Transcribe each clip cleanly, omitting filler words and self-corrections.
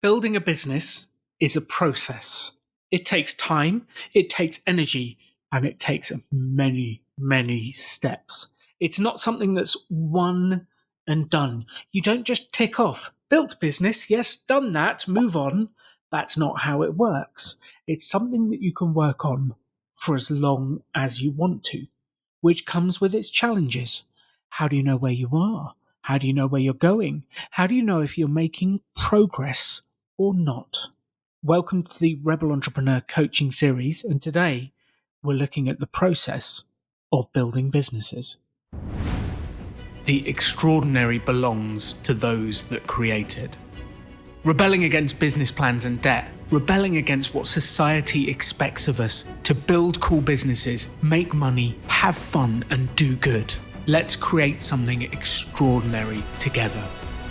Building a business is a process. It takes time, it takes energy, and it takes many, many steps. It's not something that's one and done. You don't just tick off, built business, yes, done that, move on. That's not how it works. It's something that you can work on for as long as you want to, which comes with its challenges. How do you know where you are? How do you know where you're going? How do you know if you're making progress or not? Welcome to the Rebel Entrepreneur Coaching Series, and today we're looking at the process of building businesses. The extraordinary belongs to those that create it. Rebelling against business plans and debt, rebelling against what society expects of us to build cool businesses, make money, have fun, and do good. Let's create something extraordinary together.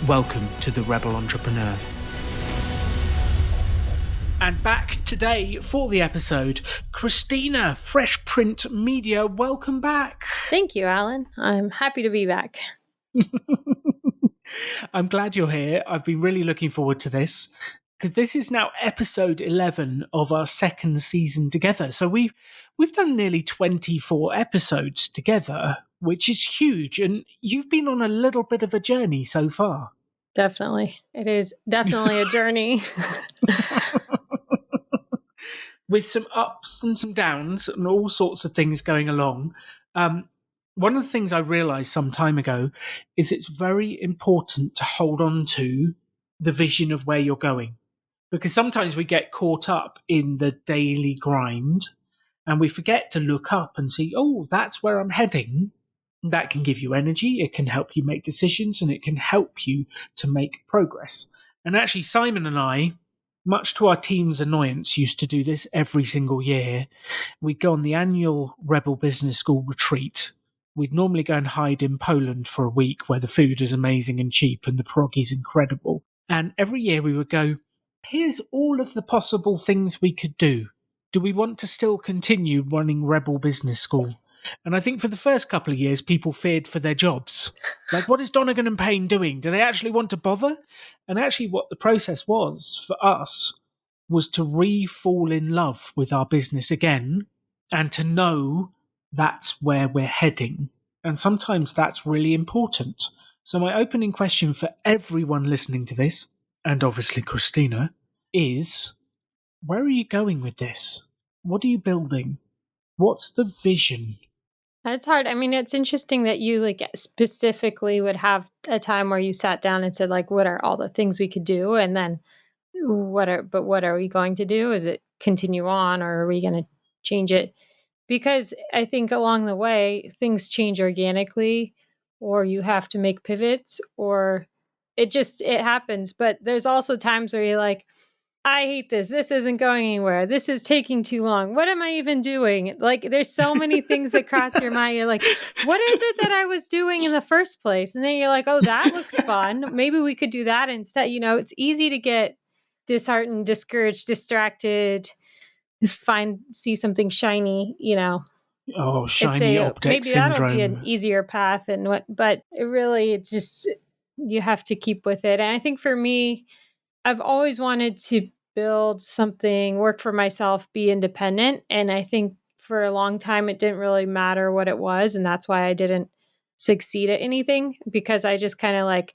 Welcome to the Rebel Entrepreneur. And back today for the episode, Christina, Fresh Print Media. Welcome back. Thank you, Alan. I'm happy to be back. I'm glad you're here. I've been really looking forward to this because this is now episode 11 of our second season together. So we've done nearly 24 episodes together, which is huge. And you've been on a little bit of a journey so far. Definitely. It is definitely a journey. With some ups and some downs and all sorts of things going along. One of the things I realized some time ago is it's very important to hold on to the vision of where you're going. Because sometimes we get caught up in the daily grind and we forget to look up and see, oh, that's where I'm heading. That can give you energy, it can help you make decisions, and it can help you to make progress. And actually, Simon and I, much to our team's annoyance, used to do this every single year. We'd go on the annual Rebel Business School retreat. We'd normally go and hide in Poland for a week where the food is amazing and cheap and the pierogi's incredible. And every year we would go, here's all of the possible things we could do. Do we want to still continue running Rebel Business School? And I think for the first couple of years, people feared for their jobs. Like, what is Donegan and Payne doing? Do they actually want to bother? And actually what the process was for us was to re-fall in love with our business again and to know that's where we're heading. And sometimes that's really important. So my opening question for everyone listening to this, and obviously Christina, is where are you going with this? What are you building? What's the vision? It's hard. I mean, it's interesting that you specifically would have a time where you sat down and said, what are all the things we could do? And then what are we going to do? Is it continue on, or are we going to change it? Because I think along the way, things change organically, or you have to make pivots, or it happens. But there's also times where you're like, I hate this. This isn't going anywhere. This is taking too long. What am I even doing? There's so many things that cross your mind. You're like, what is it that I was doing in the first place? And then you're like, oh, that looks fun. Maybe we could do that instead. It's easy to get disheartened, discouraged, distracted, see something shiny, Oh, shiny object maybe syndrome. That'll be an easier path. But it really, it's just, you have to keep with it. And I think for me, I've always wanted to build something, work for myself, be independent. And I think for a long time, it didn't really matter what it was. And that's why I didn't succeed at anything, because I just kind of I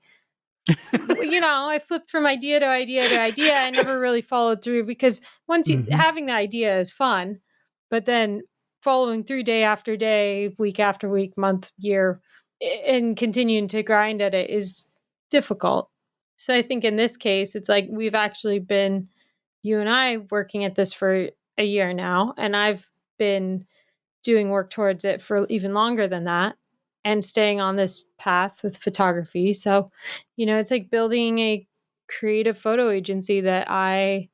flipped from idea to idea to idea. I never really followed through, because once having the idea is fun, but then following through day after day, week after week, month, year, and continuing to grind at it is difficult. So I think in this case, it's like we've actually been, you and I, working at this for a year now, and I've been doing work towards it for even longer than that, and staying on this path with photography. So, it's like building a creative photo agency that I,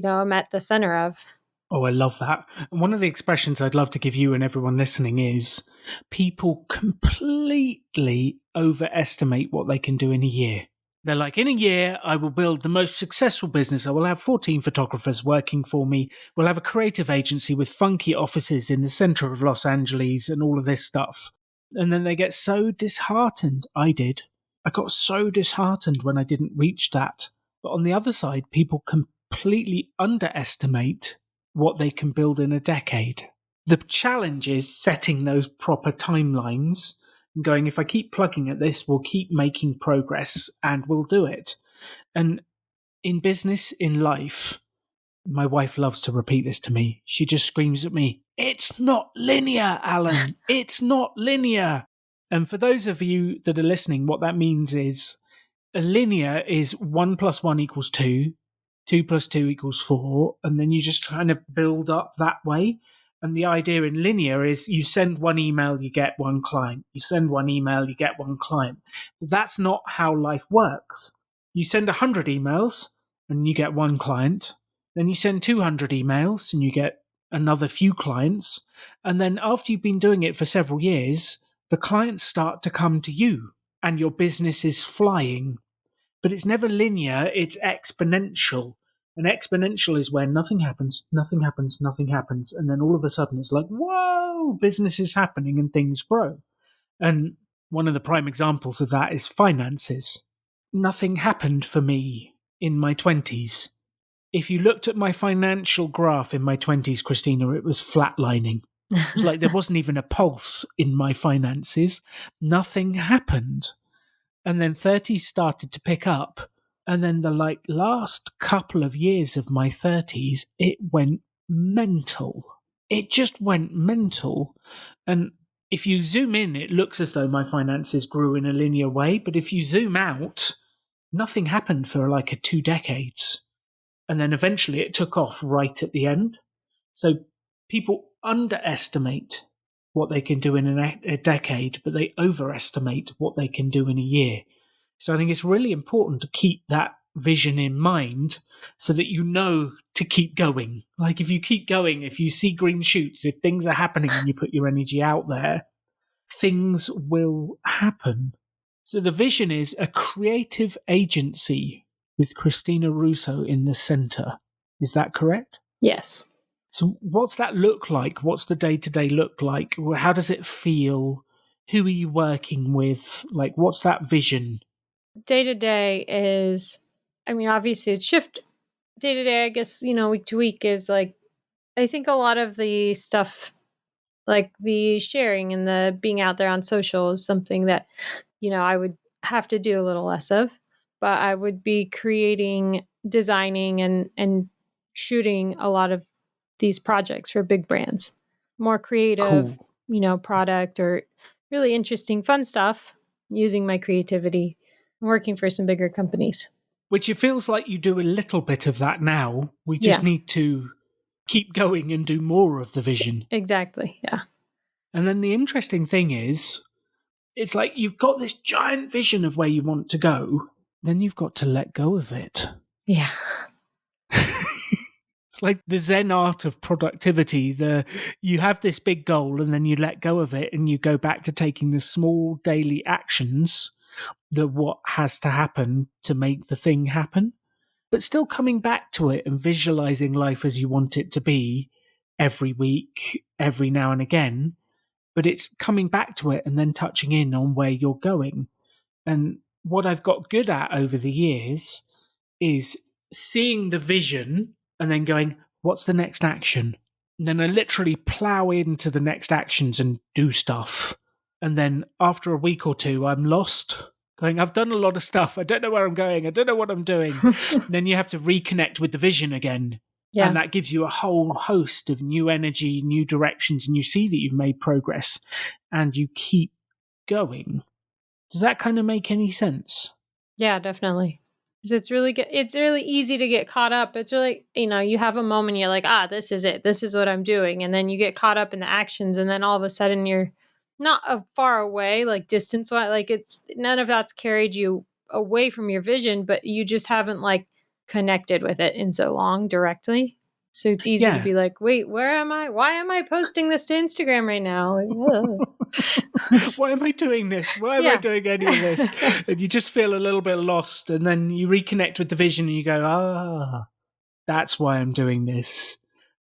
am at the center of. Oh, I love that. And one of the expressions I'd love to give you and everyone listening is people completely overestimate what they can do in a year. They're like, in a year, I will build the most successful business. I will have 14 photographers working for me. We'll have a creative agency with funky offices in the center of Los Angeles and all of this stuff. And then they get so disheartened. I got so disheartened when I didn't reach that But on the other side, people completely underestimate what they can build in a decade. The challenge is setting those proper timelines and going, if I keep plugging at this, we'll keep making progress and we'll do it. And in business, in life, my wife loves to repeat this to me. She just screams at me, "It's not linear, Alan. It's not linear." And for those of you that are listening, what that means is a linear is 1 plus 1 equals 2, 2 plus 2 equals 4, and then you just kind of build up that way. And the idea in linear is you send one email, you get one client. You send one email, you get one client. But that's not how life works. You send 100 emails and you get one client. Then you send 200 emails and you get another few clients. And then after you've been doing it for several years, the clients start to come to you and your business is flying. But it's never linear, it's exponential. And exponential is where nothing happens, nothing happens, nothing happens. And then all of a sudden it's like, whoa, business is happening and things grow. And one of the prime examples of that is finances. Nothing happened for me in my 20s. If you looked at my financial graph in my 20s, Christina, it was flatlining. It was like there wasn't even a pulse in my finances. Nothing happened. And then 30s started to pick up. And then the last couple of years of my 30s, it went mental. It just went mental. And if you zoom in, it looks as though my finances grew in a linear way. But if you zoom out, nothing happened for like 2 decades. And then eventually it took off right at the end. So people underestimate what they can do in a decade, but they overestimate what they can do in a year. So I think it's really important to keep that vision in mind so that you know to keep going. Like if you keep going, if you see green shoots, if things are happening and you put your energy out there, things will happen. So the vision is a creative agency with Christina Russo in the center. Is that correct? Yes. So what's that look like? What's the day-to-day look like? How does it feel? Who are you working with? Like, what's that vision? Day to day is, I mean, obviously it's shift. Day to day, I guess, week to week is like, I think a lot of the stuff, like the sharing and the being out there on social is something that, I would have to do a little less of, but I would be creating, designing and shooting a lot of these projects for big brands. More creative, Cool. product or really interesting, fun stuff using my creativity and working for some bigger companies. Which it feels like you do a little bit of that now. We just Yeah, need to keep going and do more of the vision. exactly. Yeah. And then the interesting thing is, it's like you've got this giant vision of where you want to go, then you've got to let go of it. Yeah. It's like the Zen art of productivity. You have this big goal and then you let go of it and you go back to taking the small daily actions that what has to happen to make the thing happen, but still coming back to it and visualizing life as you want it to be every week, every now and again. But it's coming back to it and then touching in on where you're going. And what I've got good at over the years is seeing the vision and then going, what's the next action? And then I literally plow into the next actions and do stuff. And then after a week or two, I'm lost, going, I've done a lot of stuff. I don't know where I'm going. I don't know what I'm doing. Then you have to reconnect with the vision again. Yeah. And that gives you a whole host of new energy, new directions, and you see that you've made progress and you keep going. Does that kind of make any sense? Yeah, definitely. 'Cause it's really good. It's really easy to get caught up. It's really, you have a moment, you're like, this is it. This is what I'm doing. And then you get caught up in the actions. And then all of a sudden you're not far away, like distance wise. Like it's none of that's carried you away from your vision, but you just haven't like connected with it in so long directly. So it's easy to Yeah. be like, wait, where am I? Why am I posting this to Instagram right now? Like, Why am I doing this? Why am I yeah. doing any of this? And you just feel a little bit lost. And then you reconnect with the vision and you go, that's why I'm doing this.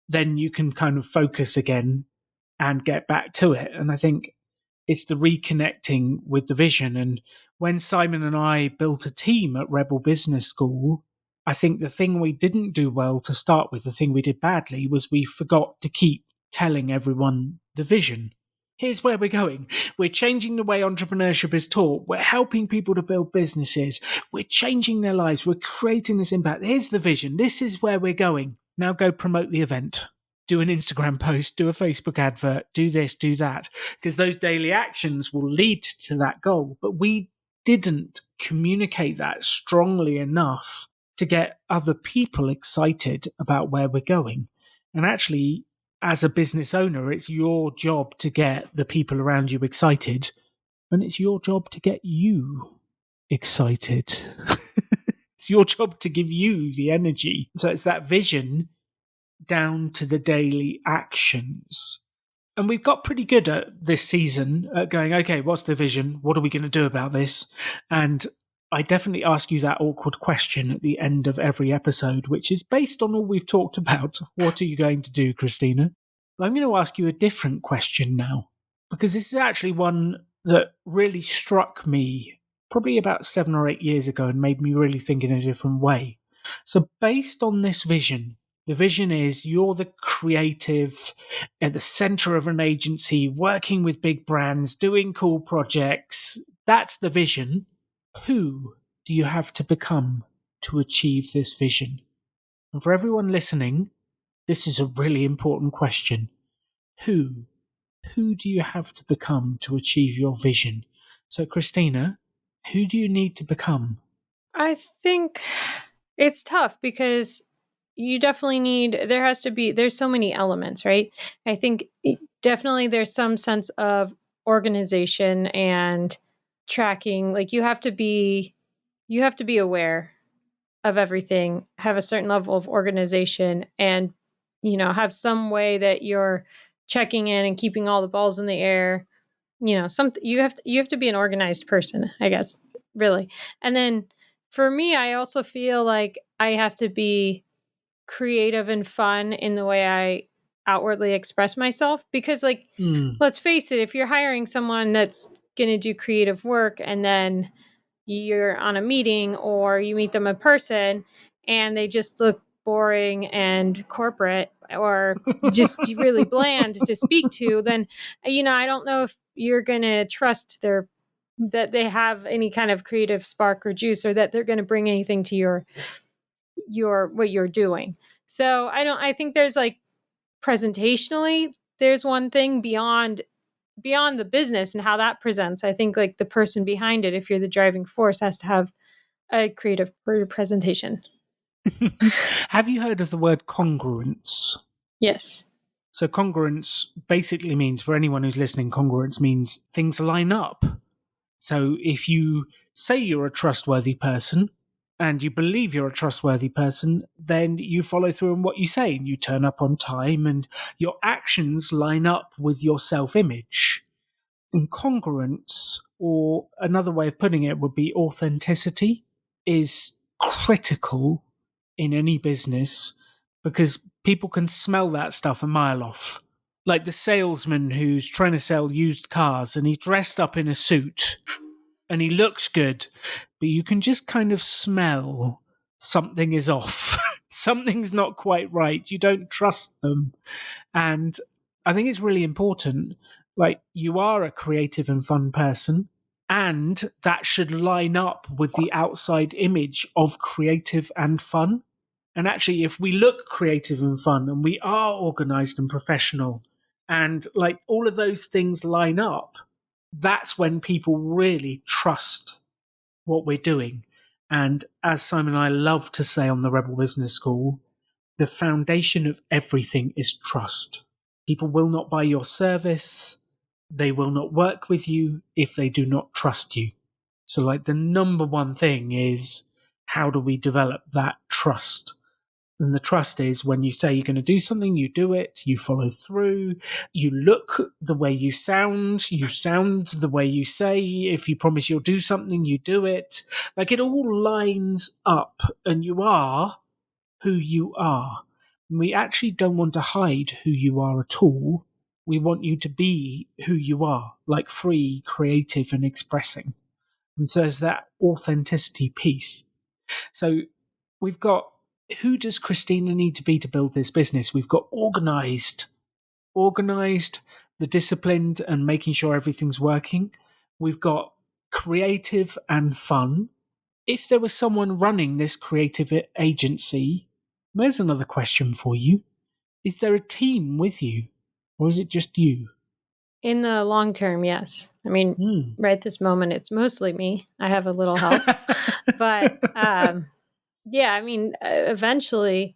Then you can kind of focus again and get back to it. And I think it's the reconnecting with the vision. And when Simon and I built a team at Rebel Business School, I think the thing we didn't do well to start with, the thing we did badly, was we forgot to keep telling everyone the vision. Here's where we're going. We're changing the way entrepreneurship is taught. We're helping people to build businesses. We're changing their lives. We're creating this impact. Here's the vision. This is where we're going. Now go promote the event. Do an Instagram post, do a Facebook advert, do this, do that. Because those daily actions will lead to that goal. But we didn't communicate that strongly enough to get other people excited about where we're going. And actually, as a business owner, it's your job to get the people around you excited, and it's your job to get you excited. It's your job to give you the energy. So it's that vision down to the daily actions. And we've got pretty good at this season at going, okay, what's the vision? What are we going to do about this? And I definitely ask you that awkward question at the end of every episode, which is based on all we've talked about. What are you going to do, Christina? I'm going to ask you a different question now, because this is actually one that really struck me probably about 7 or 8 years ago and made me really think in a different way. So, based on this vision, the vision is you're the creative at the center of an agency, working with big brands, doing cool projects. That's the vision. Who do you have to become to achieve this vision? And for everyone listening, this is a really important question. Who? Who do you have to become to achieve your vision? So, Christina, who do you need to become? I think it's tough because you definitely need, there's so many elements, right? I think definitely there's some sense of organization and tracking. Like you have to be aware of everything, have a certain level of organization, and have some way that you're checking in and keeping all the balls in the air. You have to be an organized person, I guess, really. And then for me, I also feel like I have to be creative and fun in the way I outwardly express myself, because, like, Hmm. let's face it, if you're hiring someone that's going to do creative work and then you're on a meeting or you meet them in person and they just look boring and corporate, or just really bland to speak to, then I don't know if you're going to trust that they have any kind of creative spark or juice, or that they're going to bring anything to your what you're doing. So I think there's, like, presentationally, there's one thing beyond the business and how that presents. I think, like, the person behind it, if you're the driving force, has to have a creative presentation. Have you heard of the word congruence? Yes. So, congruence basically means, for anyone who's listening, congruence means things line up. So, if you say you're a trustworthy person and you believe you're a trustworthy person, then you follow through on what you say and you turn up on time and your actions line up with your self image. And congruence, or another way of putting it would be authenticity, is critical in any business because people can smell that stuff a mile off. Like the salesman who's trying to sell used cars and he's dressed up in a suit and he looks good, but you can just kind of smell something is off. Something's not quite right. You don't trust them. And I think it's really important. Like, you are a creative and fun person, and that should line up with the outside image of creative and fun. And actually, if we look creative and fun and we are organized and professional, and like all of those things line up, that's when people really trust what we're doing. And as Simon and I love to say on the Rebel Business School, the foundation of everything is trust. People will not buy your service. They will not work with you if they do not trust you. So, like, the number one thing is, how do we develop that trust? And the trust is when you say you're going to do something, you do it, you follow through, you look the way you sound the way you say. If you promise you'll do something, you do it. Like, it all lines up, and you are who you are. We actually don't want to hide who you are at all. We want you to be who you are, like free, creative, and expressing. And so there's that authenticity piece. So we've got who does Christina need to be to build this business? We've got organized, the disciplined, and making sure everything's working. We've got creative and fun. If there was someone running this creative agency, there's another question for you. Is there a team with you, or is it just you? In the long term, yes. I mean, Hmm. right this moment, it's mostly me. I have a little help, but yeah, I mean, eventually,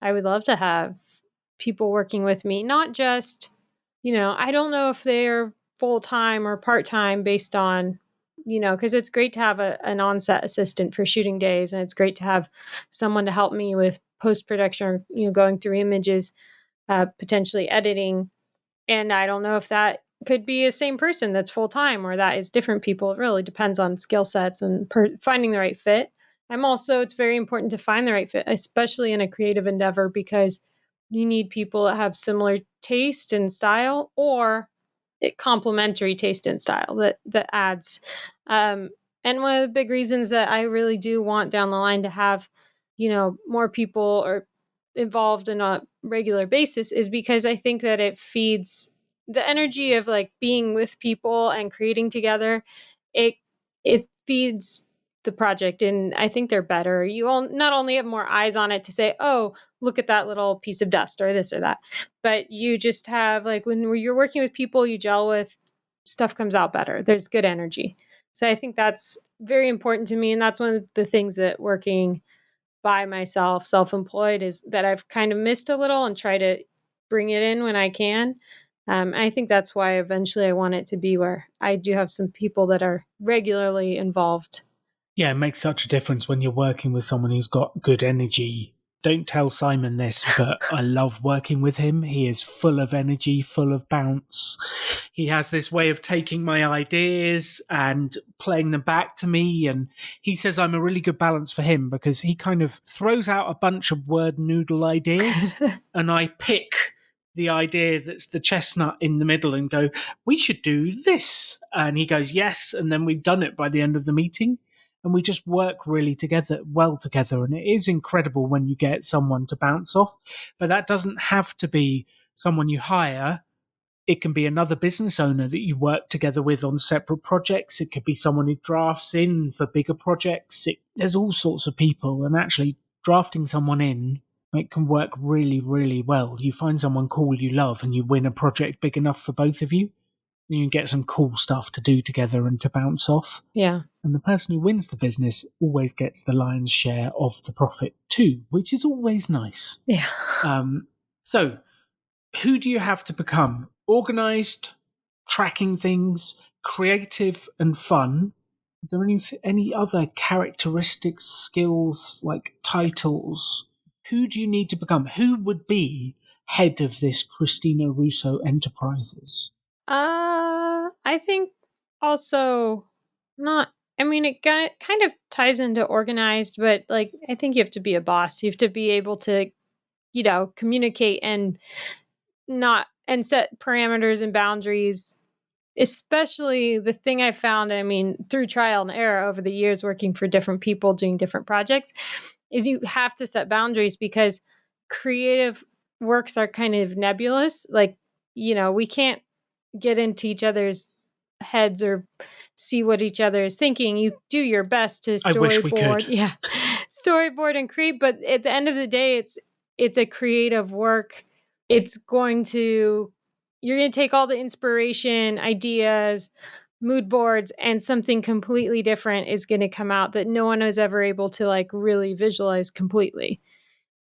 I would love to have people working with me, not just, I don't know if they're full time or part time based on, because it's great to have an on-set assistant for shooting days, and it's great to have someone to help me with post production, going through images, potentially editing. And I don't know if that could be a same person that's full time or that is different people. It really depends on skill sets and finding the right fit. It's very important to find the right fit, especially in a creative endeavor, because you need people that have similar taste and style, or complementary taste and style that adds. Um, and one of the big reasons that I really do want down the line to have, more people or involved in a regular basis is because I think that it feeds the energy of like being with people and creating together. It it feeds the project, and I think they're better. You all not only have more eyes on it to say, "Oh, look at that little piece of dust," or this or that, but you just have like when you're working with people you gel with, stuff comes out better. There's good energy. So I think that's very important to me, and that's one of the things that working by myself, self-employed, is that I've kind of missed a little and try to bring it in when I can. I think that's why eventually I want it to be where I do have some people that are regularly involved. Yeah, it makes such a difference when you're working with someone who's got good energy. Don't tell Simon this, but I love working with him. He is full of energy, full of bounce. He has this way of taking my ideas and playing them back to me. And he says I'm a really good balance for him because he kind of throws out a bunch of word noodle ideas, and I pick the idea that's the chestnut in the middle and go, we should do this. And he goes, yes. And then we've done it by the end of the meeting, and we just work really well together. And it is incredible when you get someone to bounce off, but that doesn't have to be someone you hire. It can be another business owner that you work together with on separate projects. It could be someone who drafts in for bigger projects. There's all sorts of people, and actually drafting someone in, it can work really, really well. You find someone cool you love and you win a project big enough for both of you. You can get some cool stuff to do together and to bounce off. Yeah. And the person who wins the business always gets the lion's share of the profit too, which is always nice. Yeah. So, who do you have to become? Organized, tracking things, creative, and fun. Is there any other characteristics, skills, like titles? Who do you need to become? Who would be head of this Christina Russo Enterprises? I think also not. I mean, it kind of ties into organized, but like I think you have to be a boss. You have to be able to, communicate and not and set parameters and boundaries. Especially the thing I found, I mean, through trial and error over the years working for different people doing different projects, is you have to set boundaries because creative works are kind of nebulous. Like, we can't get into each other's heads or see what each other is thinking. You do your best to I wish we storyboard, could. yeah, storyboard and create, but at the end of the day, it's a creative work. It's going to You're going to take all the inspiration, ideas, mood boards, and something completely different is going to come out that no one was ever able to like really visualize completely.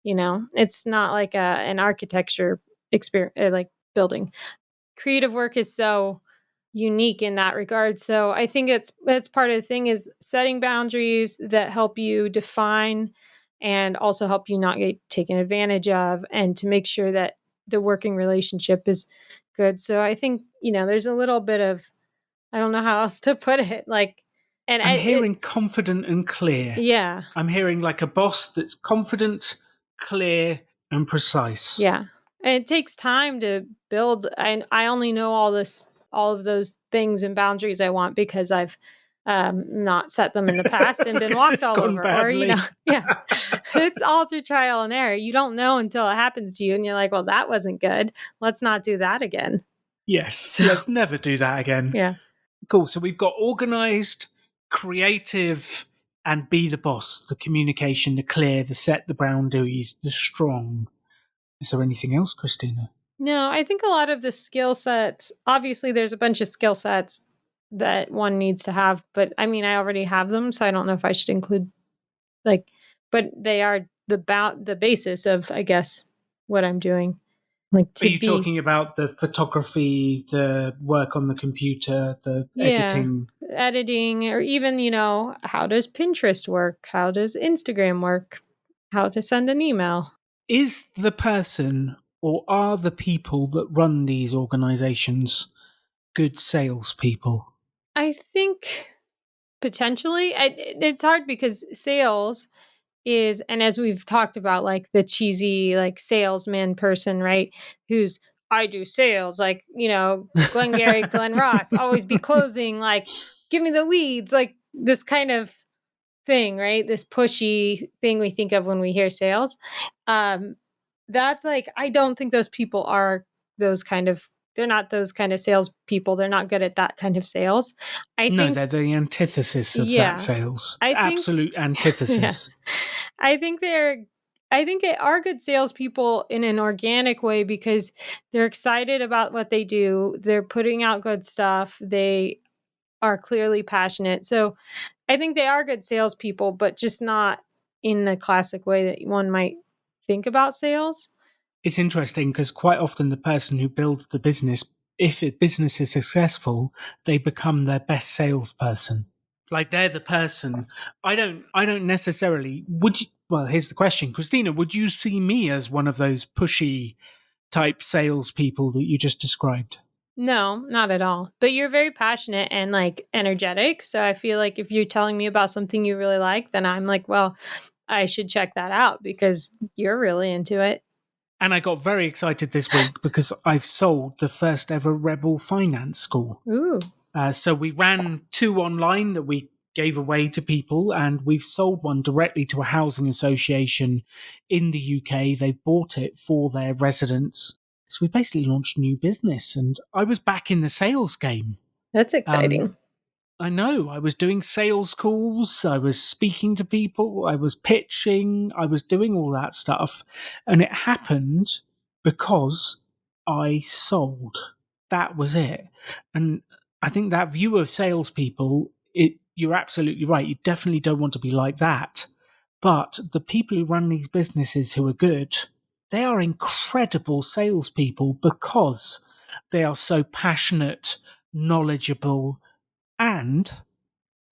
It's not like an architecture experience, like building. Creative work is so unique in that regard. So I think it's part of the thing is setting boundaries that help you define and also help you not get taken advantage of, and to make sure that the working relationship is good. So I think, there's a little bit of, I don't know how else to put it, like, and I'm it hearing confident and clear. yeah. I'm hearing like a boss that's confident, clear, and precise. Yeah. And it takes time to build. I only know all of those things and boundaries I want because I've not set them in the past and been Because walked it's all gone over, or, badly. yeah, it's all through trial and error. You don't know until it happens to you. And you're like, well, that wasn't good. Let's not do that again. Yes, So, let's never do that again. yeah. Cool. So we've got organized, creative, and be the boss, the communication, the clear, the set, the boundaries, the strong. Is there anything else, Christina? No, I think a lot of the skill sets, obviously, there's a bunch of skill sets that one needs to have, but I mean, I already have them. So I don't know if I should include like, but they are the basis of, I guess, what I'm doing. Like Are to you be, talking about the photography, the work on the computer, the yeah, editing? editing, or even, how does Pinterest work? How does Instagram work? How to send an email. Is the person or are the people that run these organizations good salespeople? I think potentially, it's hard because sales is, and as we've talked about, like the cheesy, like salesman person, right? Who's, I do sales, like, Glengarry Glen Ross, always be closing, like, give me the leads, like this kind of thing, right? This pushy thing we think of when we hear sales. Um, that's like, I don't think those people are those kind of, they're not those kind of salespeople. They're not good at that kind of sales. I No, think, they're the antithesis of that yeah, sales. I think, Absolute yeah, antithesis. I think they're I think they are good salespeople in an organic way because they're excited about what they do. They're putting out good stuff. They are clearly passionate. So I think they are good salespeople, but just not in the classic way that one might think about sales. It's interesting because quite often the person who builds the business, if a business is successful, they become their best salesperson. Like they're the person. I don't necessarily would you, well, here's the question. Christina, would you see me as one of those pushy type salespeople that you just described? No, not at all. But you're very passionate and like energetic. So I feel like if you're telling me about something you really like, then I'm like, well, I should check that out because you're really into it. And I got very excited this week because I've sold the first ever Rebel Finance School. Ooh, So we ran two online that we gave away to people, and we've sold one directly to a housing association in the UK. They bought it for their residents. So we basically launched a new business, and I was back in the sales game. that's Um, exciting. I know. I was doing sales calls. I was speaking to people. I was pitching. I was doing all that stuff. And it happened because I sold. That was it. And I think that view of salespeople, you're absolutely right. You definitely don't want to be like that. But the people who run these businesses who are good, they are incredible salespeople because they are so passionate, knowledgeable, and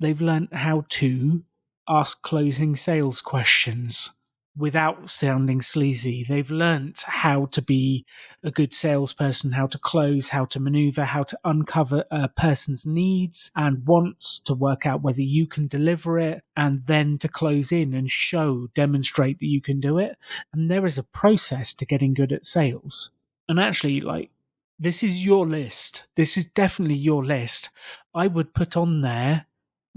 they've learnt how to ask closing sales questions without sounding sleazy. They've learnt how to be a good salesperson, how to close, how to maneuver, how to uncover a person's needs and wants, to work out whether you can deliver it, and then to close in and demonstrate that you can do it. And there is a process to getting good at sales. And actually, like, this is your list. This is definitely your list. I would put on there,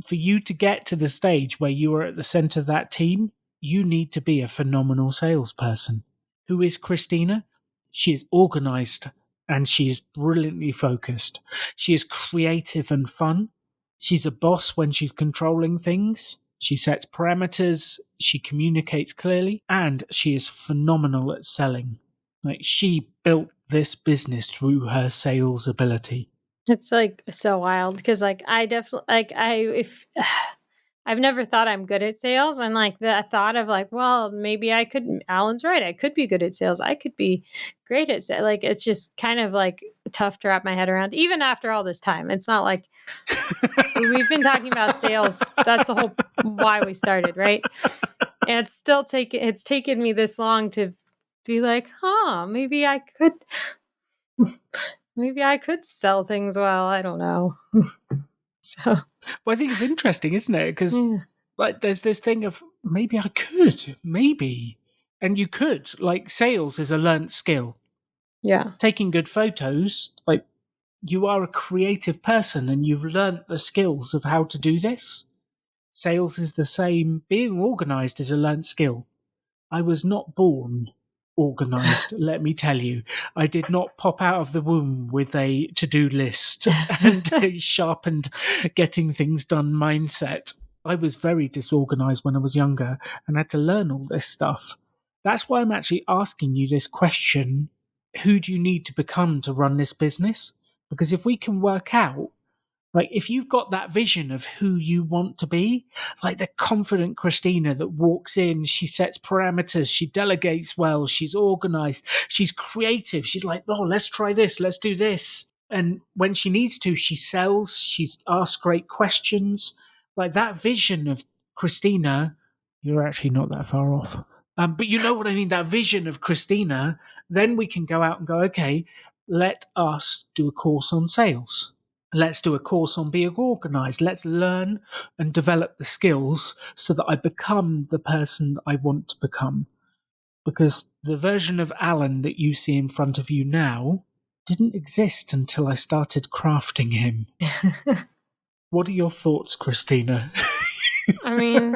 for you to get to the stage where you are at the center of that team, you need to be a phenomenal salesperson. Who is Christina? She is organized and she is brilliantly focused. She is creative and fun. She's a boss when she's controlling things. She sets parameters, she communicates clearly, and she is phenomenal at selling. Like, she built this business through her sales ability. It's like so wild because like I definitely like I if I've never thought I'm good at sales, and like the thought of like, well, maybe I could. Alan's right. I could be good at sales. I could be great at sales. Like it's just kind of like tough to wrap my head around, even after all this time. It's not like we've been talking about sales. That's the whole why we started, right? And it's taken me this long to be like, huh, maybe I could sell things well. I don't know. So Well, I think it's interesting, isn't it? Because yeah, like, there's this thing of maybe I could, maybe, and you could. Like, sales is a learnt skill. yeah. Taking good photos, like, You are a creative person and you've learnt the skills of how to do this. Sales is the same. Being organized is a learnt skill. I was not born organized, let me tell you. I did not pop out of the womb with a to do list and a sharpened getting things done mindset. I was very disorganized when I was younger and had to learn all this stuff. That's why I'm actually asking you this question: who do you need to become to run this business? Because if we can work out, like, if you've got that vision of who you want to be, like the confident Christina that walks in, she sets parameters, she delegates well, she's organized, she's creative, she's like, oh, let's try this, let's do this. And when she needs to, she sells, she's asked great questions. Like that vision of Christina, you're actually not that far off. But you know what I mean, that vision of Christina, then we can go out and go, okay, let us do a course on sales. Let's do a course on being organized. Let's learn and develop the skills so that I become the person I want to become. Because the version of Alan that you see in front of you now didn't exist until I started crafting him. What are your thoughts, Christina? I mean,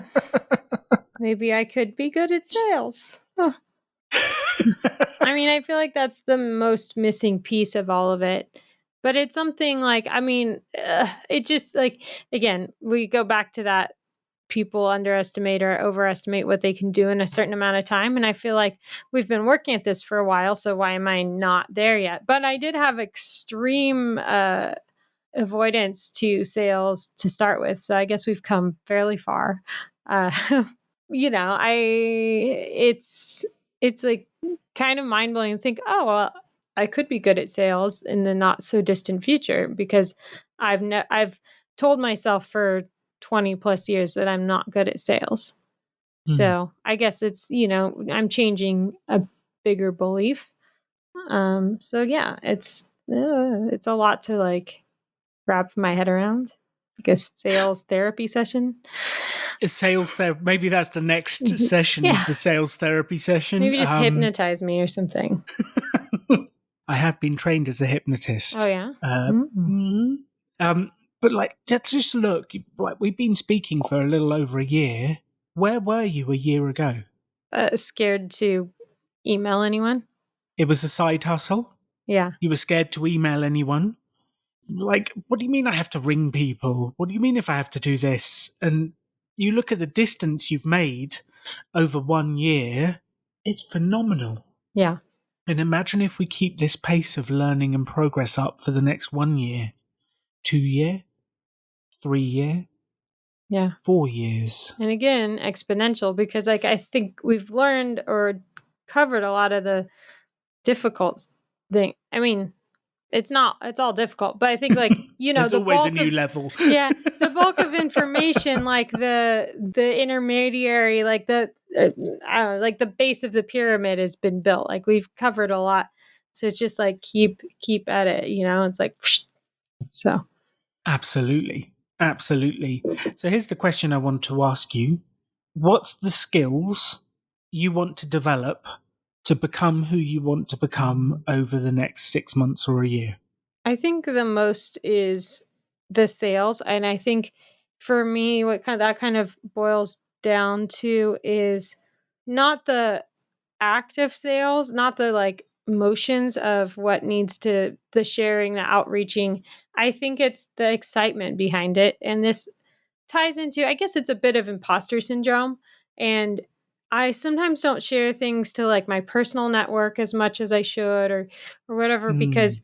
maybe I could be good at sales. Huh. I mean, I feel like that's the most missing piece of all of it. But it's something like, I mean, it just like, again, we go back to that people underestimate or overestimate what they can do in a certain amount of time. And I feel like we've been working at this for a while. So why am I not there yet? But I did have extreme avoidance to sales to start with. So I guess we've come fairly far. Uh, it's like kind of mind blowing to think, oh, well, I could be good at sales in the not so distant future because I've told myself for 20 plus years that I'm not good at sales. Hmm. So I guess it's, I'm changing a bigger belief. So yeah, it's a lot to like wrap my head around. Like a sales therapy session. A sales therapy. Maybe that's the next session. Is Yeah. the sales therapy session? Maybe just hypnotize me or something. I have been trained as a Oh hypnotist. yeah. Uh, Mm. mhm. But like, just look. Like, we've been speaking for a little over a year. Where were you a year ago? Scared to email anyone. It was a side hustle. Yeah. You were scared to email anyone. Like, what do you mean I have to ring people? What do you mean if I have to do this? And you look at the distance you've made over 1 year, it's phenomenal. Yeah. And imagine if we keep this pace of learning and progress up for the next 1 year, 2 year, 3 year, Yeah. 4 years. And again, exponential because like I think we've learned or covered a lot of the difficult thing. I mean, it's all difficult, but I think like, There's the always a bulk new of level. yeah, the bulk of information like the intermediary, like I don't know, like the base of the pyramid has been built. Like we've covered a lot. So it's just like keep at it, It's like so. Absolutely. Absolutely. So here's the question I want to ask you. What's the skills you want to develop to become who you want to become over the next 6 months or a year? I think the most is the sales, and I think for me, what kind of boils down to is not the active sales, not the like motions of what needs to the sharing, the outreaching. I think it's the excitement behind it, and this ties into, I guess, it's a bit of imposter syndrome, and I sometimes don't share things to like my personal network as much as I should, or whatever, Hmm. because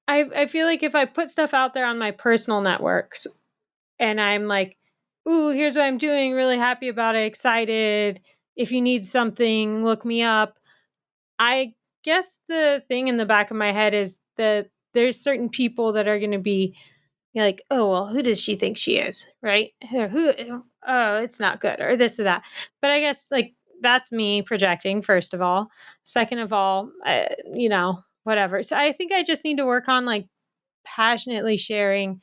I feel like if I put stuff out there on my personal networks and I'm like, "Ooh, here's what I'm doing, really happy about it, excited. If you need something, look me up." I guess the thing in the back of my head is that there's certain people that are going to be like, "Oh, well, who does she think she is?" Right? Oh, it's not good or this or that. But I guess like that's me projecting first of all. Second of all, whatever. So I think I just need to work on like passionately sharing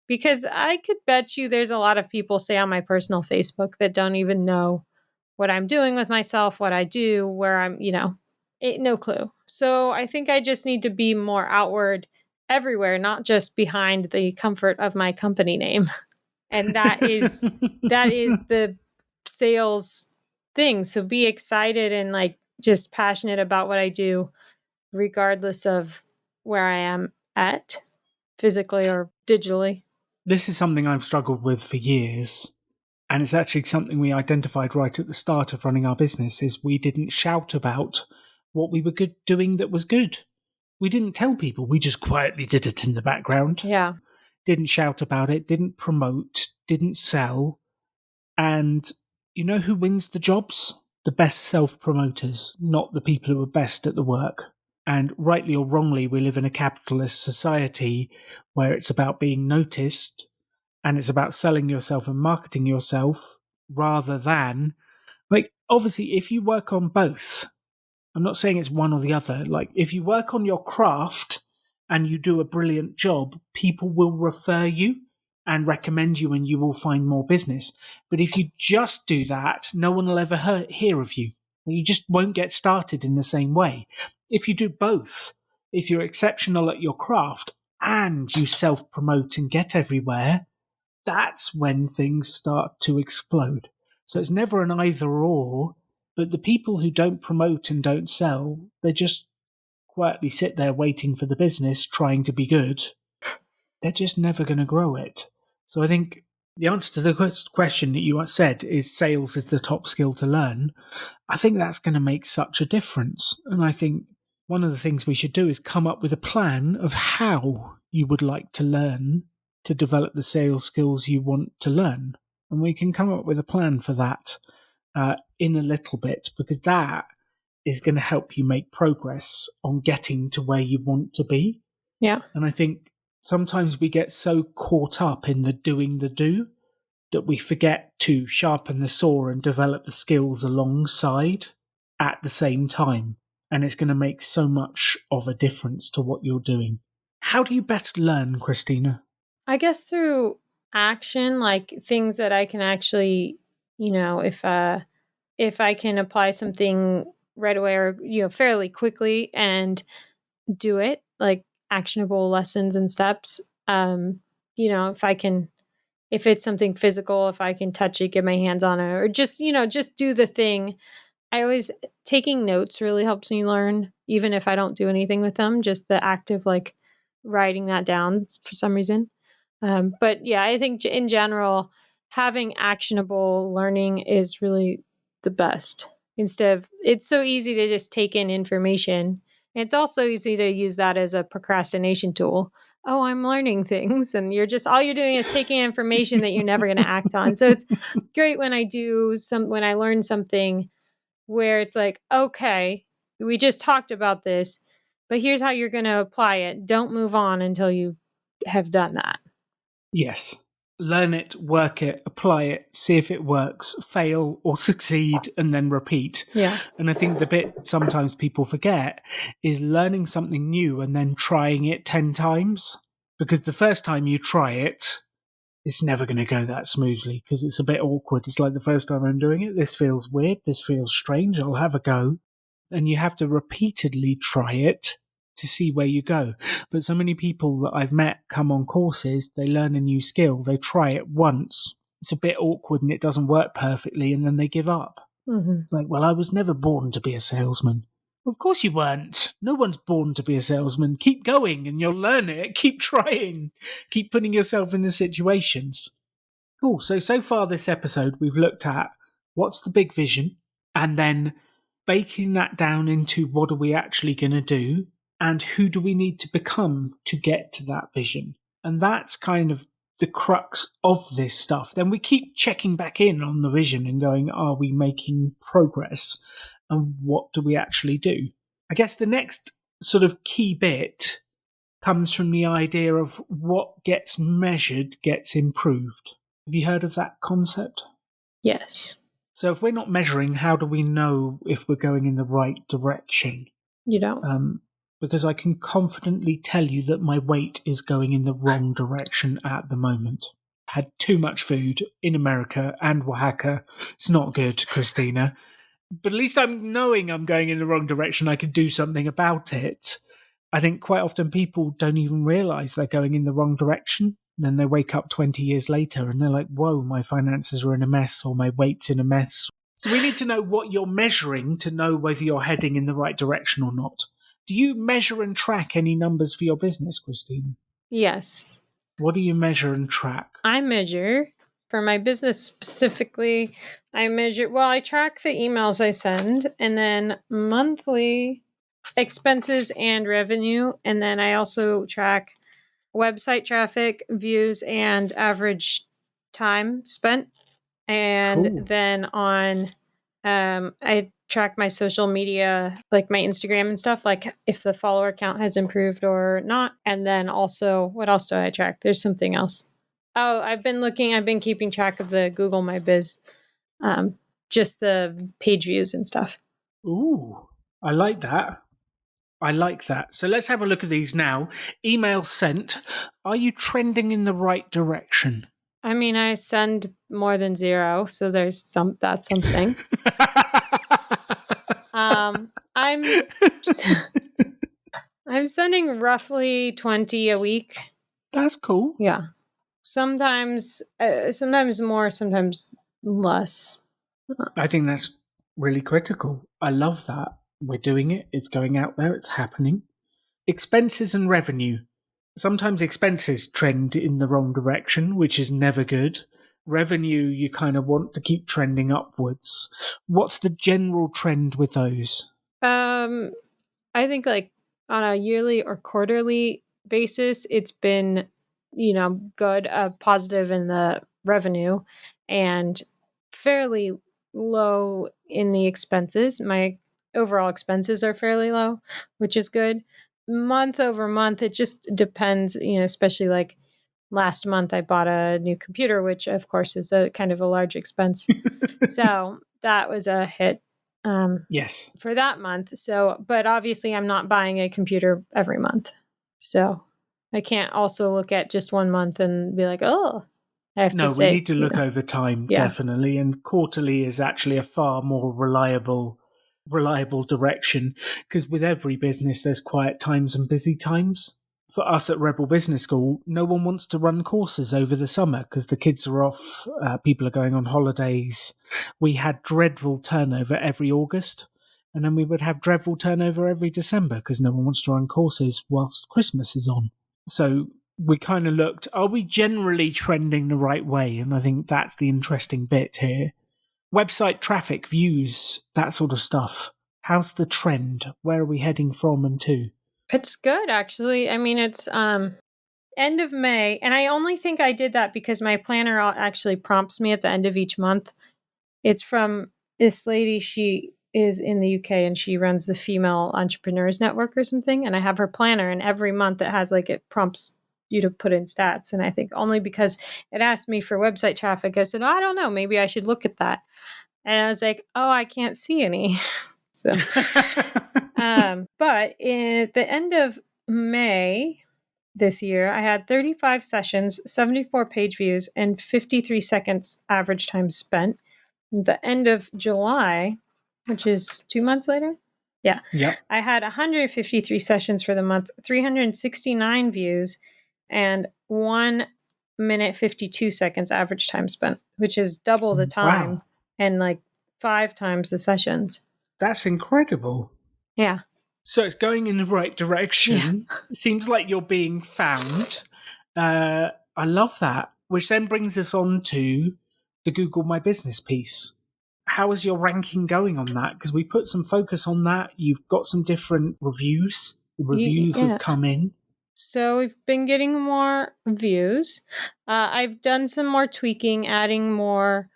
because I could bet you there's a lot of people, say on my personal Facebook, that don't even know what I'm doing with myself, what I do, where I'm, no clue. So I think I just need to be more outward everywhere, not just behind the comfort of my company name. And that is the sales thing. So be excited and like just passionate about what I do, regardless of where I am at physically or digitally. This is something I've struggled with for years. And it's actually something we identified right at the start of running our business is we didn't shout about what we were doing that was good. We didn't tell people. We just quietly did it in the background. Yeah. Didn't shout about it, didn't promote, didn't sell. And you know who wins the jobs? The best self promoters, not the people who are best at the work. And rightly or wrongly, we live in a capitalist society where it's about being noticed and it's about selling yourself and marketing yourself rather than, like, obviously, if you work on both, I'm not saying it's one or the other. Like, if you work on your craft and you do a brilliant job, people will refer you and recommend you and you will find more business. But if you just do that, no one will ever hear of you. You just won't get started in the same way. If you do both, if you're exceptional at your craft and you self promote and get everywhere, that's when things start to explode. So it's never an either or, but the people who don't promote and don't sell, they just quietly sit there waiting for the business, trying to be good. They're just never going to grow it. So I think the answer to the question that you said is sales is the top skill to learn. I think that's going to make such a difference. And I think one of the things we should do is come up with a plan of how you would like to learn to develop the sales skills you want to learn. And we can come up with a plan for that in a little bit, because that is going to help you make progress on getting to where you want to be. Yeah. And I think sometimes we get so caught up in the doing the do that we forget to sharpen the saw and develop the skills alongside at the same time. And it's going to make so much of a difference to what you're doing. How do you best learn, Christina? I guess through action, like things that I can actually, if I can apply something right away or fairly quickly and do it, like actionable lessons and steps. If I can, if it's something physical, if I can touch it, get my hands on it, or just do the thing. I always taking notes really helps me learn, even if I don't do anything with them. Just the act of like writing that down for some reason. But yeah, I think in general, having actionable learning is really the best. Instead of, it's so easy to just take in information. It's also easy to use that as a procrastination tool. Oh, I'm learning things. And all you're doing is taking information that you're never going to act on. So it's great when when I learn something where it's like, okay, we just talked about this, but here's how you're going to apply it. Don't move on until you have done that. Yes. Learn it, work it, apply it, see if it works, fail or succeed, and then repeat. Yeah. And I think the bit sometimes people forget is learning something new and then trying it 10 times. Because the first time you try it, it's never going to go that smoothly because it's a bit awkward. It's like the first time I'm doing it, this feels weird, this feels strange, I'll have a go. And you have to repeatedly try it to see where you go. But so many people that I've met come on courses, they learn a new skill, they try it once, it's a bit awkward and it doesn't work perfectly, and then they give up. Mm-hmm. Like, well, I was never born to be a salesman. Of course you weren't. No one's born to be a salesman. Keep going and you'll learn it. Keep trying. Keep putting yourself in the situations. Cool. So far this episode, we've looked at what's the big vision and then baking that down into what are we actually going to do and who do we need to become to get to that vision. And that's kind of the crux of this stuff. Then we keep checking back in on the vision and going, are we making progress? And what do we actually do? I guess the next sort of key bit comes from the idea of what gets measured gets improved. Have you heard of that concept? Yes. So if we're not measuring, how do we know if we're going in the right direction? You don't. Because I can confidently tell you that my weight is going in the wrong direction at the moment. Had too much food in America and Oaxaca. It's not good, Christina. But at least I'm knowing I'm going in the wrong direction. I can do something about it. I think quite often people don't even realize they're going in the wrong direction. Then they wake up 20 years later and they're like, whoa, my finances are in a mess or my weight's in a mess. So we need to know what you're measuring to know whether you're heading in the right direction or not. Do you measure and track any numbers for your business, Christine? Yes. What do you measure and track? I measure for my business specifically. I track the emails I send, and then monthly expenses and revenue. And then I also track website traffic, views, and average time spent. And Cool. then I track my social media, like my Instagram and stuff, like if the follower count has improved or not. And then also, what else do I track? There's something else. Oh, I've been keeping track of the Google My Biz, just the page views and stuff. Ooh, I like that. I like that. So let's have a look at these now. Email sent. Are you trending in the right direction? I mean, I send more than 0, so that's something. I'm I'm sending roughly 20 a week. That's cool. Yeah. Sometimes more, sometimes less. I think that's really critical. I love that. We're doing it. It's going out there. It's happening. Expenses and revenue. Sometimes expenses trend in the wrong direction, which is never good. Revenue, you kind of want to keep trending upwards. What's the general trend with those? Um, I think like on a yearly or quarterly basis, it's been, good, positive in the revenue and fairly low in the expenses. My overall expenses are fairly low, which is good. Month over month, it just depends, especially like last month I bought a new computer, which of course is a kind of a large expense. So that was a hit. Yes. For that month. So, but obviously, I'm not buying a computer every month. So, I can't also look at just 1 month and be like, oh, I have to No, we say, need to look over time, yeah. definitely, and quarterly is actually a far more reliable direction because with every business there's quiet times and busy times. For us at Rebel Business School, no one wants to run courses over the summer because the kids are off, people are going on holidays. We had dreadful turnover every August, and then we would have dreadful turnover every December because no one wants to run courses whilst Christmas is on. So we kind of looked, are we generally trending the right way? And I think that's the interesting bit here. Website traffic, views, that sort of stuff. How's the trend? Where are we heading from and to? It's good, actually. I mean, it's end of May. And I only think I did that because my planner actually prompts me at the end of each month. It's from this lady. She is in the UK and she runs the Female Entrepreneurs Network or something. And I have her planner, and every month it has like, it prompts you to put in stats. And I think only because it asked me for website traffic, I said, oh, I don't know, maybe I should look at that. And I was like, oh, I can't see any. So, but at the end of May this year, I had 35 sessions, 74 page views, and 53 seconds average time spent. The end of July, which is 2 months later. Yeah. Yep. I had 153 sessions for the month, 369 views, and 1 minute 52 seconds average time spent, which is double the time Wow. and like 5 times the sessions. That's incredible. Yeah. So it's going in the right Yeah. direction. It seems like you're being found. I love that. Which then brings us on to the Google My Business piece. How is your ranking going on that? Because we put some focus on that. You've got some different reviews. The reviews have Yeah. come in. So we've been getting more views. I've done some more tweaking, adding more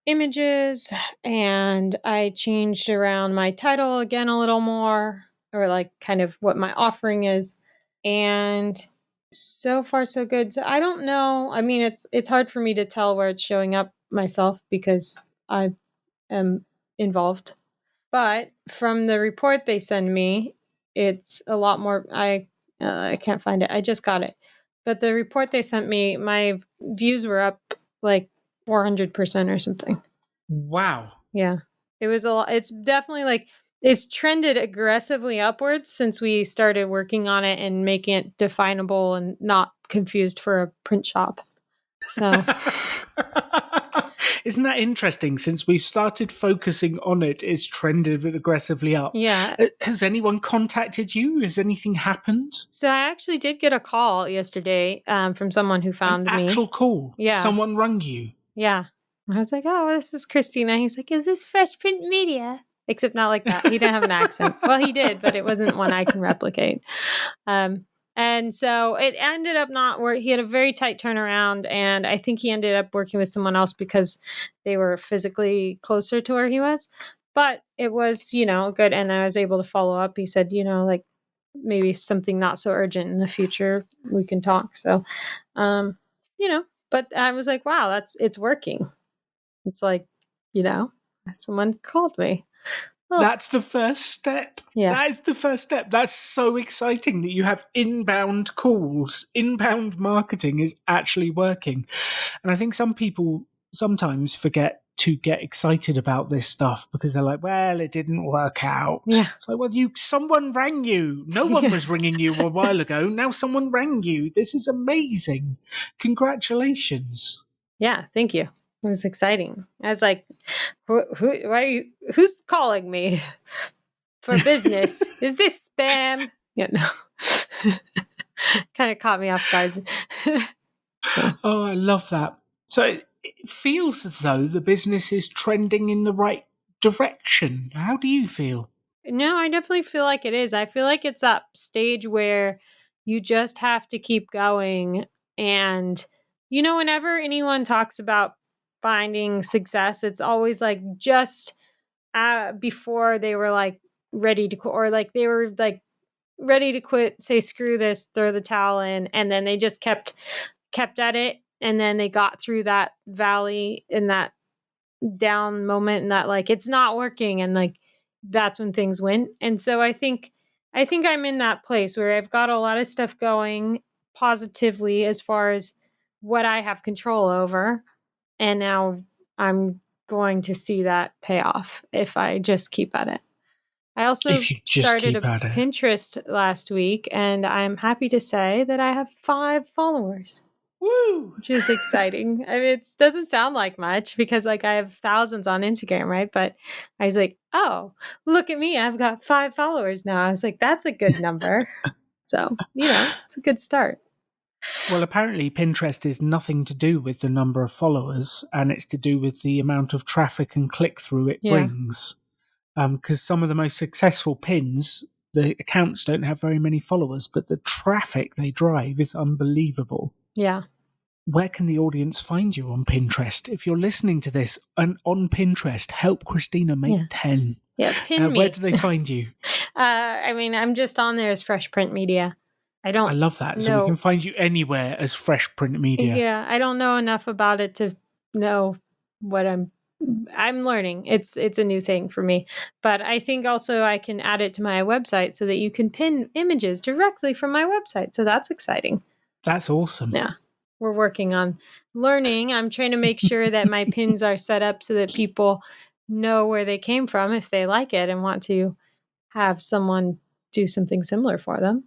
images, and I changed around my title again a little more, or like kind of what my offering is. And so far so good. So I don't know. I mean, it's hard for me to tell where it's showing up myself because I am involved. But from the report they send me, it's a lot more. I can't find it. I just got it. But the report they sent me, my views were up like 400% or something. Wow. Yeah. It was a lot. It's definitely like It's trended aggressively upwards since we started working on it and making it definable and not confused for a print shop. So, Isn't that interesting? Since we've started focusing on it, it's trended aggressively up. yeah. Has anyone contacted you? Has anything happened? So I actually did get a call yesterday from someone who An found me. actual call? Yeah. Someone rung you? Yeah. I was like, "Oh, this is Christina." He's like, "Is this Fresh Print Media?" Except not like that. He didn't have an accent. Well, he did, but it wasn't one I can replicate. Um, and so it ended up not where he had a very tight turnaround, and I think he ended up working with someone else because they were physically closer to where he was. But it was, good, and I was able to follow up. He said, like maybe something not so urgent in the future, we can talk. So, um, you know, but I was like, wow, it's working. It's like, you know, someone called me. Oh, That's the first step. yeah. That is the first step. That's so exciting that you have inbound calls. Inbound marketing is actually working. And I think some people sometimes forget to get excited about this stuff because they're like, well, it didn't work out. Yeah. It's like, well, someone rang you. No one Yeah. was ringing you a while ago. Now someone rang you. This is amazing. Congratulations. Yeah. Thank you. It was exciting. I was like, why are who's calling me for business? Is this spam? Yeah, no. Kind of caught me off guard. So. Oh, I love that. So it feels as though the business is trending in the right direction. How do you feel? No, I definitely feel like it is. I feel like it's that stage where you just have to keep going. And, whenever anyone talks about finding success, it's always like just before they were like ready to quit, or like they were like ready to quit, say, screw this, throw the towel in. And then they just kept at it. And then they got through that valley in that down moment and that like it's not working and like that's when things went. And so I think I'm in that place where I've got a lot of stuff going positively as far as what I have control over, and now I'm going to see that pay off if I just keep at it. I also If you just started keep a at it. Pinterest last week and I'm happy to say that I have 5 followers, Woo! which is exciting. I mean, it doesn't sound like much because like I have thousands on Instagram, right? But I was like, oh, look at me. I've got 5 followers now. I was like, that's a good number. So, it's a good start. Well, apparently, Pinterest is nothing to do with the number of followers, and it's to do with the amount of traffic and click through it Yeah. brings. Because some of the most successful pins, the accounts don't have very many followers, but the traffic they drive is unbelievable. Yeah. Where can the audience find you on Pinterest? If you're listening to this and on Pinterest, help Christina make Yeah. 10. Yeah. Pin Where me. do they find you? I mean, I'm just on there as Fresh Print Media. I I don't love that. So we can know. find you anywhere as Fresh Print Media. Yeah, I don't know enough about it to know what I'm learning. It's a new thing for me. But I think also I can add it to my website so that you can pin images directly from my website. So that's exciting. That's awesome. Yeah. We're working on learning. I'm trying to make sure that my pins are set up so that people know where they came from if they like it and want to have someone do something similar for them.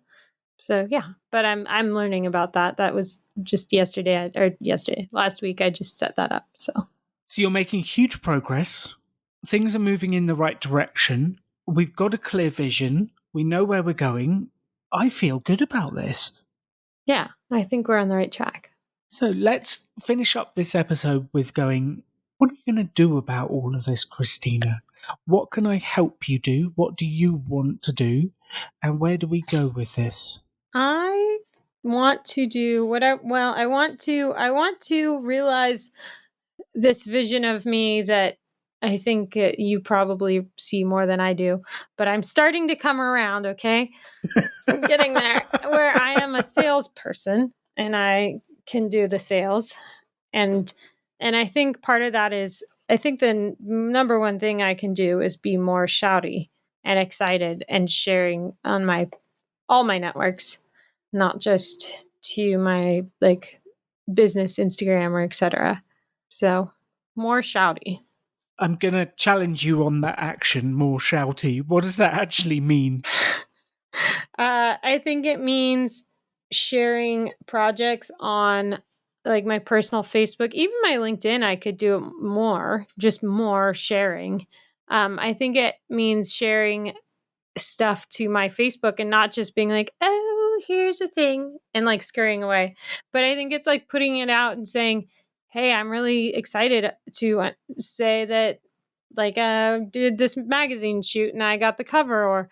So yeah, but I'm learning about that. That was just last week. I just set that up. So So you're making huge progress. Things are moving in the right direction. We've got a clear vision. We know where we're going. I feel good about this. yeah, I think we're on the right track. So let's finish up this episode with going, what are you going to do about all of this, Christina? What can I help you do? What do you want to do? And where do we go with this? I want to do what I want to realize this vision of me that I think you probably see more than I do, but I'm starting to come around, okay? I'm getting there where I am a salesperson and I can do the sales. And I think part of that is I think the number one thing I can do is be more shouty and excited and sharing on my all my networks, not just to my like business Instagram or etc. So more shouty. I'm going to challenge you on that action, more shouty. What does that actually mean? I think it means sharing projects on like my personal Facebook, even my LinkedIn. I could do more, just more sharing. I think it means sharing stuff to my Facebook and not just being like, oh, here's a thing and like scurrying away. But I think it's like putting it out and saying, hey, I'm really excited to say that like did this magazine shoot and I got the cover, or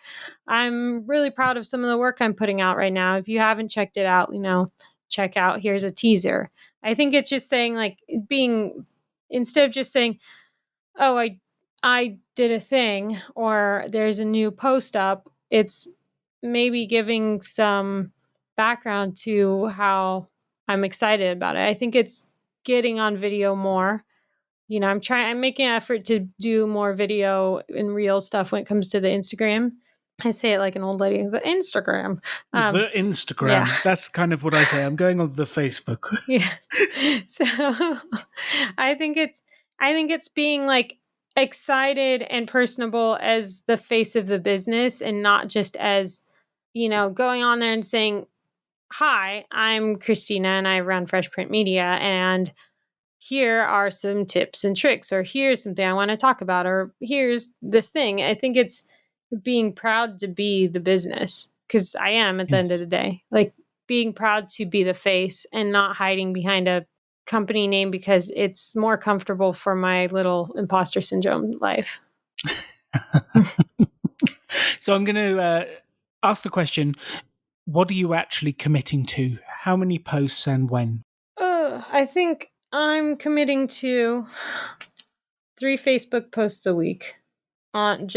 I'm really proud of some of the work I'm putting out right now. If you haven't checked it out, check out, here's a teaser. I think it's just saying like being, instead of just saying, oh, I did a thing or there's a new post up, it's maybe giving some background to how I'm excited about it. I think it's getting on video more. I'm making an effort to do more video and real stuff when it comes to the Instagram. I say it like an old lady, the Instagram. The Yeah. Instagram. That's kind of what I say. I'm going on the Facebook. Yes. So I think it's I think it's being like excited and personable as the face of the business and not just as, going on there and saying, "Hi, I'm Christina and I run Fresh Print Media and here are some tips and tricks, or here's something I want to talk about, or here's this thing." I think it's being proud to be the business, because I am at the end of Yes. the day. Like being proud to be the face and not hiding behind a company name because it's more comfortable for my little imposter syndrome life. So I'm going to ask the question, what are you actually committing to? How many posts and when? I think I'm committing to 3 Facebook posts a week on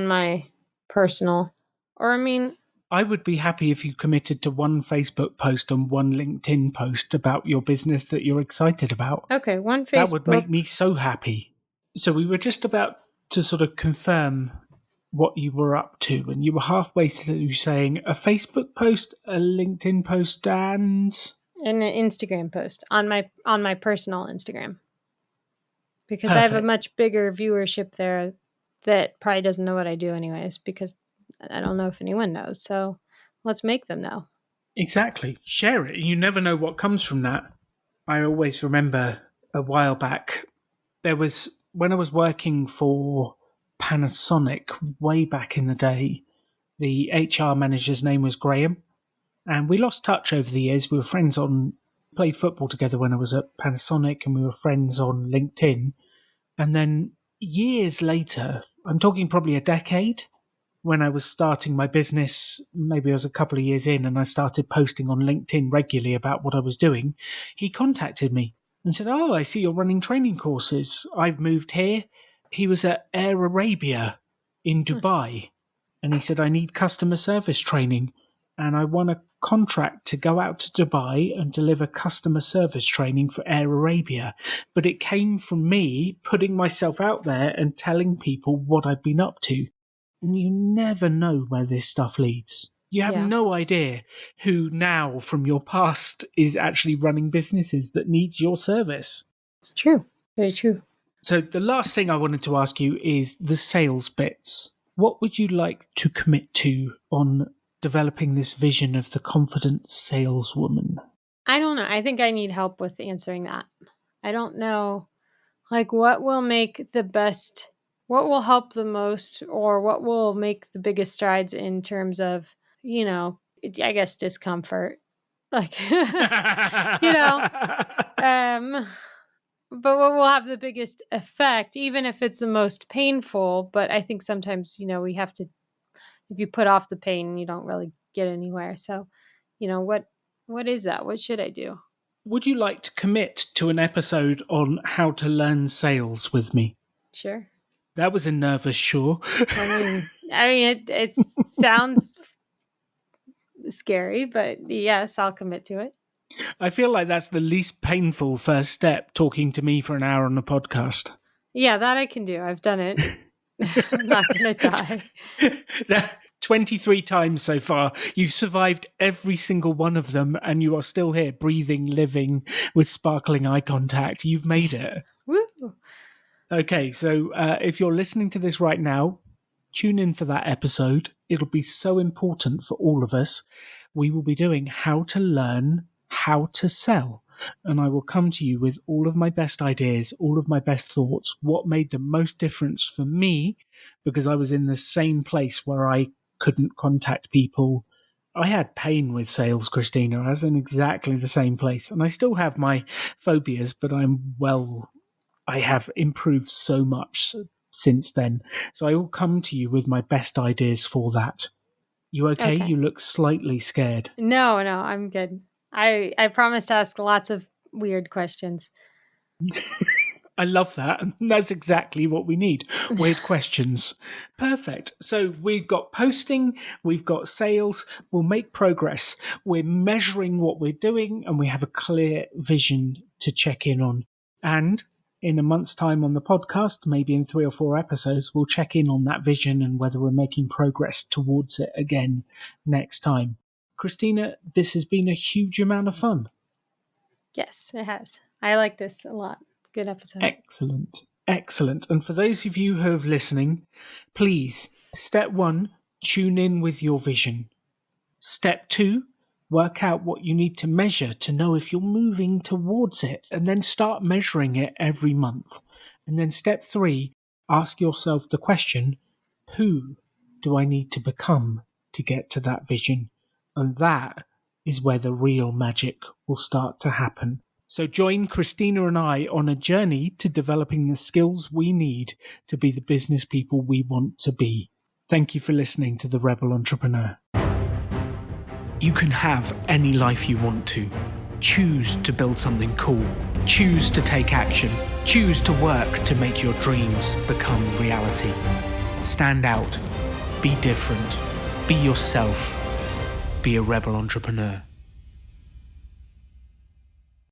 my personal. Or I mean, I would be happy if you committed to one Facebook post and one LinkedIn post about your business that you're excited about. okay, one That would Facebook. make me so happy. So we were just about to sort of confirm what you were up to, and you were halfway through saying a Facebook post, a LinkedIn post, and And an Instagram post on my personal Instagram, because I have a perfect. much bigger viewership there that probably doesn't know what I do anyways, because I don't know if anyone knows. So let's make them know. Exactly. Share it. You never know what comes from that. I always remember a while back, there was when I was working for Panasonic way back in the day, the HR manager's name was Graham. And we lost touch over the years. We were friends played football together when I was at Panasonic, and we were friends on LinkedIn. And then years later, I'm talking probably a decade, when I was starting my business, maybe I was a couple of years in, and I started posting on LinkedIn regularly about what I was doing, he contacted me and said, "Oh, I see you're running training courses. I've moved here." He was at Air Arabia in Hmm. Dubai, and he said, "I need customer service training, and I want a contract to go out to Dubai and deliver customer service training for Air Arabia." But it came from me putting myself out there and telling people what I'd been up to. And you never know where this stuff leads. You have Yeah, no idea who now from your past is actually running businesses that needs your service. it's true. Very true. So the last thing I wanted to ask you is the sales bits. What would you like to commit to on developing this vision of the confident saleswoman? I don't know. I think I need help with answering that. I don't know, like, what will help the most, or what will make the biggest strides in terms of, I guess discomfort. Like, you know, um, but what will have the biggest effect, even if it's the most painful. But I think sometimes, we have to, if you put off the pain, you don't really get anywhere. So, what is that? What should I do? Would you like to commit to an episode on how to learn sales with me? Sure. That was a nervous sure. It sounds scary, but yes, I'll commit to it. I feel like that's the least painful first step, talking to me for an hour on a podcast. Yeah, that I can do. I've done it. I'm not gonna die. 23 times so far. You've survived every single one of them, and you are still here, breathing, living, with sparkling eye contact. You've made it. Woo! Okay, so if you're listening to this right now, tune in for that episode. It'll be so important for all of us. We will be doing how to learn how to sell. And I will come to you with all of my best ideas, all of my best thoughts, what made the most difference for me, because I was in the same place where I couldn't contact people. I had pain with sales, Christina. I was in exactly the same place. And I still have my phobias, but I have improved so much since then. So I will come to you with my best ideas for that. You okay? Okay. You look slightly scared. No, no, I'm good. I promise to ask lots of weird questions. I love that. And that's exactly what we need. Weird questions. Perfect. So we've got posting, we've got sales, we'll make progress. We're measuring what we're doing, and we have a clear vision to check in on. And in a month's time on the podcast, maybe in 3 or 4 episodes, we'll check in on that vision and whether we're making progress towards it again next time. Christina, this has been a huge amount of fun. Yes, it has. I like this a lot. Good episode. Excellent. Excellent. And for those of you who are listening, please, step 1, tune in with your vision. Step 2, work out what you need to measure to know if you're moving towards it, and then start measuring it every month. And then step 3, ask yourself the question, who do I need to become to get to that vision? And that is where the real magic will start to happen. So join Christina and I on a journey to developing the skills we need to be the business people we want to be. Thank you for listening to The Rebel Entrepreneur. You can have any life you want to. Choose to build something cool. Choose to take action. Choose to work to make your dreams become reality. Stand out. Be different. Be yourself. Be a rebel entrepreneur.